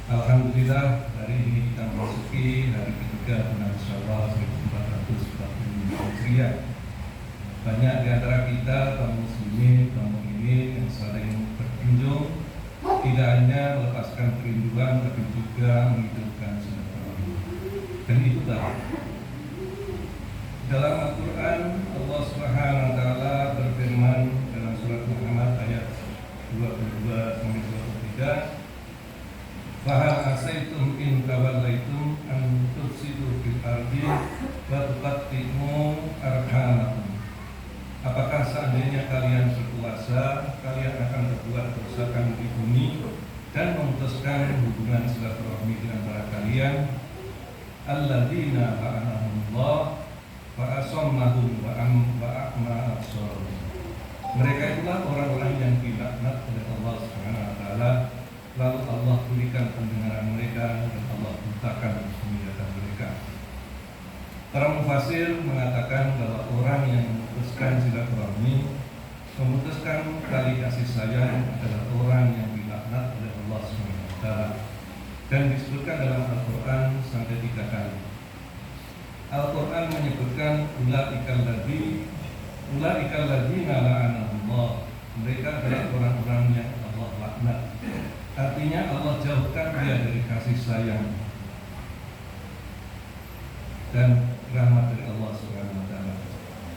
Alhamdulillah, hari ini kita memasuki hari ketiga bulan Syawal 1440 Hijriah. Banyak di antara kita kaum muslimin, kaum mukminin yang saling berkunjung, tidak hanya melepaskan kerinduan, tapi juga menghidupkan silaturahmi. Dan itu baik. Dalam Al-Quran, Allah Subhanahu wa Ta'ala berfirman dalam surat Muhammad ayat 22-23. Fahal asaitum in tawallaitum an tufsidu fil ardi wa tuqatti'u arhamakum. Apakah seandainya kalian berkuasa, kalian akan berbuat kerusakan di bumi dan memutuskan hubungan silaturahmi di antara kalian? Alladzina la'anahumullah wa asammahum wa a'ma absarahum. Mereka itulah orang-orang yang dilaknat oleh Allah Subhanahu wa Ta'ala, lalu Allah pulihkan pendengaran mereka dan Allah butakan penglihatan mereka. Para mufasir mengatakan bahwa orang yang memutuskan silaturahmi, memutuskan tali kasih sayang adalah orang yang dilaknat oleh Allah Subhanahu wa Ta'ala, dan disebutkan dalam Al-Quran sampai 3 kali. Al-Quran menyebutkan ulaikal ladzina la'anahumullah. Mereka adalah orang-orang yang Allah laknat. Artinya Allah jauhkan dia dari kasih sayang dan rahmat dari Allah Subhanahu wa Ta'ala.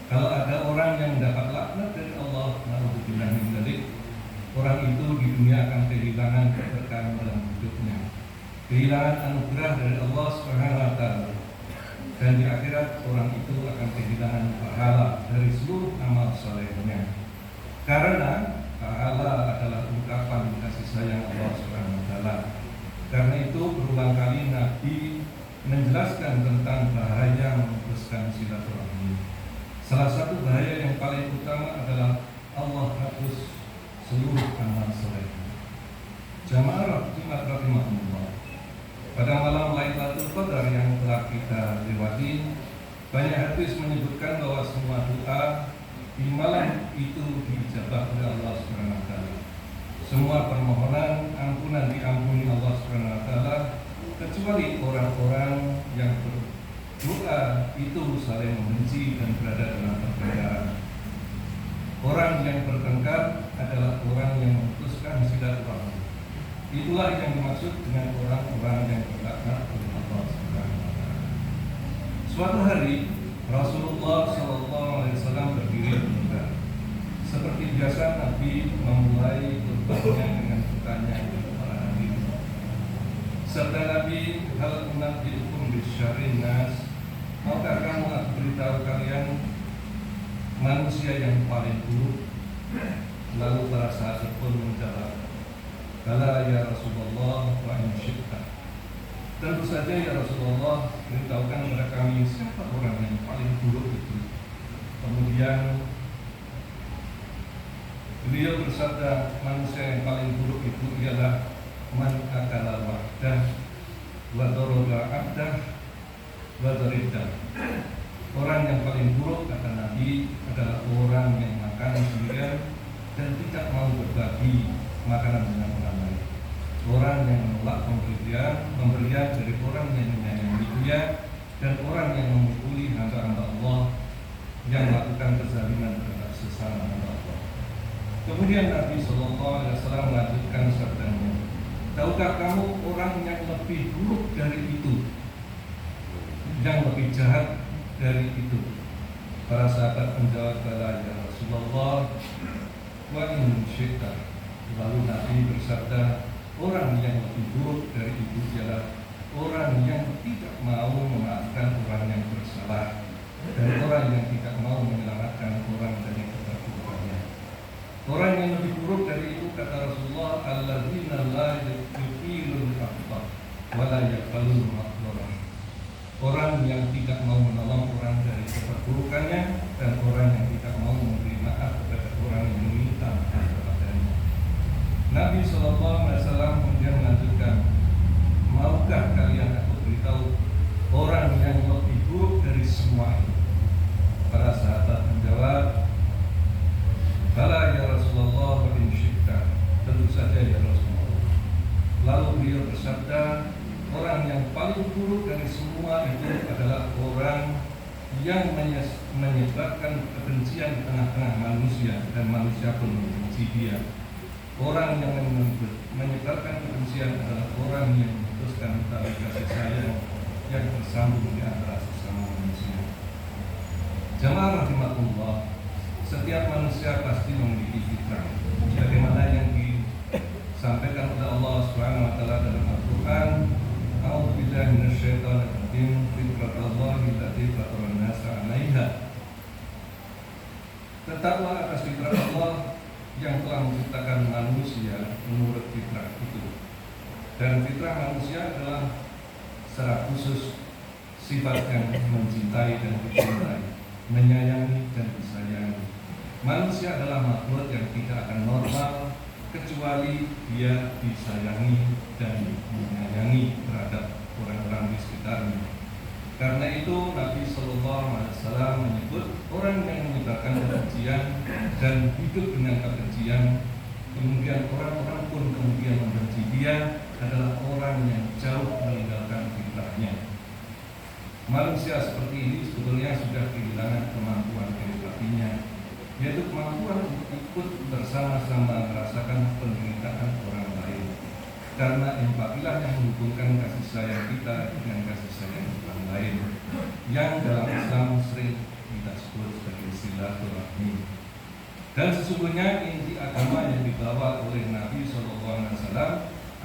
Kalau ada orang yang mendapat laknat dari Allah, na'udzubillah min dzalik, orang itu di dunia akan kehilangan keberkahan dalam hidupnya, kehilangan anugerah dari Allah Subhanahu wa Ta'ala, dan di akhirat orang itu akan kehilangan pahala dari seluruh amal salehnya. Karena pahala adalah ungkapan kasih sayang Allah Subhanahu wa Ta'ala. Karena itu berulang kali Nabi menjelaskan tentang bahaya memutuskan silaturahmi. Salah satu bahaya yang paling utama adalah Allah hapus seluruh amal saleh. Jamaah rahimahumullah. Pada malam Lailatul Qadar yang telah kita lewati, banyak hadis menyebutkan bahwa semua doa di malam itu diijabah oleh Allah Subhanahu wa Ta'ala. Semua permohonan ampunan diampuni Allah Subhanahu wa Ta'ala, kecuali orang-orang yang berdoa itu saling membenci dan berada dalam perbedaan. Orang yang bertengkar adalah orang yang memutuskan silaturahmi. Itulah yang dimaksud dengan orang-orang yang berlaknat oleh Allah Subhanahu wa Ta'ala. Suatu hari Rasulullah SAW berdiri berkhutbah. Seperti biasa Nabi memulai khutbahnya dengan bertanya kepada para hadirin. Sabda Nabi, hal unabbi'ukum bisyarrin nas, maukah kamu aku beritahu kalian manusia yang paling buruk? Lalu para sahabat pun menjawab, bala ya Rasulullah wa in syi'ta. Tentu saja ya Rasulullah, beritahukan kepada kami siapa orang yang paling buruk itu. Kemudian beliau bersabda, manusia yang paling buruk itu ialah man akala wahdah wa daraba abdah wa dariddah. Orang yang paling buruk, kata Nabi, adalah orang yang makan sendirian dan tidak mau berbagi makanan dengan orang lain. Orang yang menolak pemberian dari orang yang menyayangi dia, dan orang yang memukuli hamba-hamba Allah, yang melakukan kezaliman terhadap sesama hamba Allah. Kemudian Nabi SAW melanjutkan sabdanya, tahukah kamu orang yang lebih buruk dari itu, yang lebih jahat dari itu? Para sahabat menjawab, bala ya Rasulullah wa in syi'ta. Lalu Nabi bersabda, orang yang lebih buruk dari itu ialah orang yang tidak mau memaafkan orang yang bersalah, dan orang yang tidak mau menyelamatkan orang dari keterpurukannya. Orang yang lebih buruk dari itu, kata Rasulullah, alladzina la yuqilul haqqa wa la yaqbalul maqdara. Orang yang tidak mau menolong orang dari keterpurukannya, dan orang yang tidak mau memberi maaf kepada orang yang meminta maaf kepadanya. Nabi SAW kemudian melanjutkan, maukah kalian aku beritahu orang yang lebih buruk dari semua itu? Para sahabat menjawab, bala ya Rasulullah wa in syi'ta. Tentu saja ya Rasulullah. Lalu beliau bersabda, orang yang paling buruk dari semua itu adalah orang yang menyebabkan kebencian di tengah-tengah manusia dan manusia pun membenci dia. Orang yang menyebabkan kebencian adalah orang yang memutuskan tali kasih sayang yang bersambung di antara sesama manusia. Jamaah rahimakumullah, setiap manusia pasti memiliki fitrah, sebagaimana yang disampaikan oleh Allah Subhanahu wa taala dalam Al-Qur'an, A'udzubillahi minasyaitonir rajim, fitratallahi allati fataran nasa 'alaiha. Tetaplah atas fitrah Allah yang telah menciptakan manusia menurut fitrah itu. Dan fitrah manusia adalah secara khusus sifat yang mencintai dan dicintai, menyayangi dan disayangi. Manusia adalah makhluk yang tidak akan normal kecuali dia disayangi dan menyayangi terhadap orang-orang di sekitarnya. Karena itu Nabi Sallallahu Alaihi Wasallam menyebut orang yang menyebarkan kebencian dan hidup dengan kebencian, kemudian orang-orang pun kemudian membenci dia, adalah orang yang jauh meninggalkan fitrahnya. Manusia seperti ini sebetulnya sudah kehilangan kemampuan empatinya, yaitu kemampuan untuk ikut bersama-sama merasakan penderitaan orang lain. Karena empatilah yang menghubungkan kasih sayang kita dengan kasih sayang orang lain, yang dalam Islam sering kita sebut sebagai silaturahmi. Dan sesungguhnya inti agama yang dibawa oleh Nabi SAW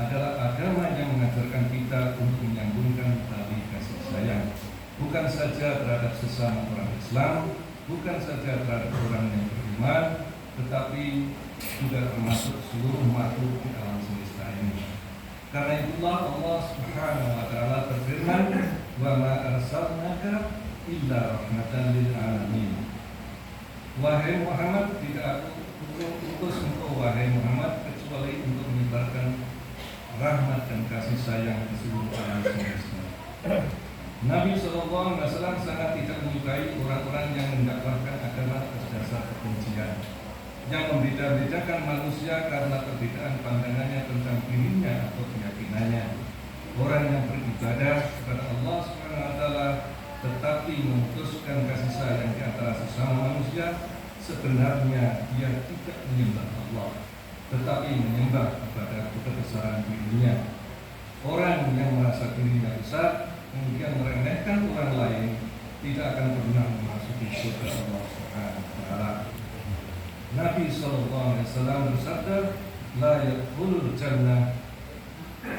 adalah agama yang mengajarkan kita untuk menyambungkan tali kasih sayang, bukan saja terhadap sesama orang Islam, bukan saja terhadap orang yang beriman, tetapi juga termasuk seluruh makhluk di alam semesta ini. Karena itulah Allah Subhanahu wa taala berfirman, "Wa ma arsalnaka illa rahmatan lil alamin." Wahai Muhammad, tidak aku utus engkau wahai Muhammad kecuali untuk menyebarkan rahmat dan kasih sayang di seluruh alam semesta. Nabi SAW sangat tidak menyukai orang-orang yang mendakwahkan agama atas dasar kebencian, yang membeda-bedakan manusia karena perbedaan pandangannya tentang dirinya atau keyakinannya. Orang yang beribadah kepada Allah SWT tetapi memutuskan kasih sayang di antara sesama manusia, sebenarnya dia tidak menyembah Allah, tetapi menyembah kepada kebesaran dirinya. Orang yang merasa dirinya besar kemudian meremehkan orang lain tidak akan pernah memasuki surga Allah Subhanahu wa taala. Nabi SAW bersabda, "La yadkhulul jannah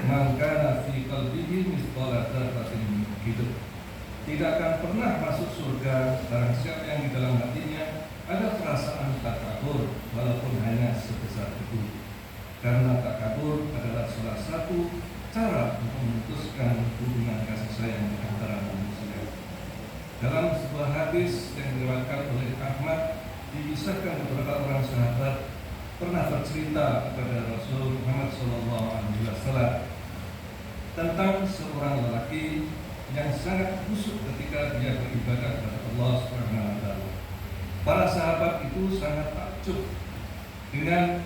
man kana fi qalbihi mithqala dzarratin min kibr." Tidak akan pernah masuk surga barang siapa yang di dalam hatinya ada perasaan takabur walaupun hanya sebesar debu. Karena takabur adalah salah satu cara untuk memutuskan hubungan kasih sayang di antara manusia. Dalam sebuah hadis yang diriwayatkan oleh Ahmad, dikisahkan beberapa orang sahabat pernah bercerita kepada Rasul Muhammad SAW tentang seorang lelaki yang sangat khusyuk ketika dia beribadah kepada Allah Subhanahu wa taala. Para sahabat itu sangat takjub dengan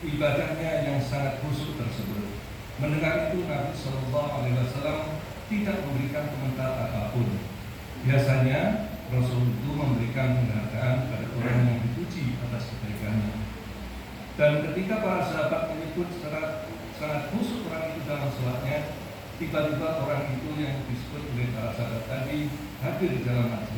ibadahnya yang sangat khusyuk tersebut. Mendengar itu Nabi SAW tidak memberikan komentar apapun. Biasanya Rasul itu memberikan penghargaan pada orang yang dipuji atas kebaikannya. Dan ketika para sahabat menyebut secara sangat khusyuk orang itu dalam sholatnya, tiba-tiba orang itu yang disebut oleh para sahabat tadi hadir dalam majlis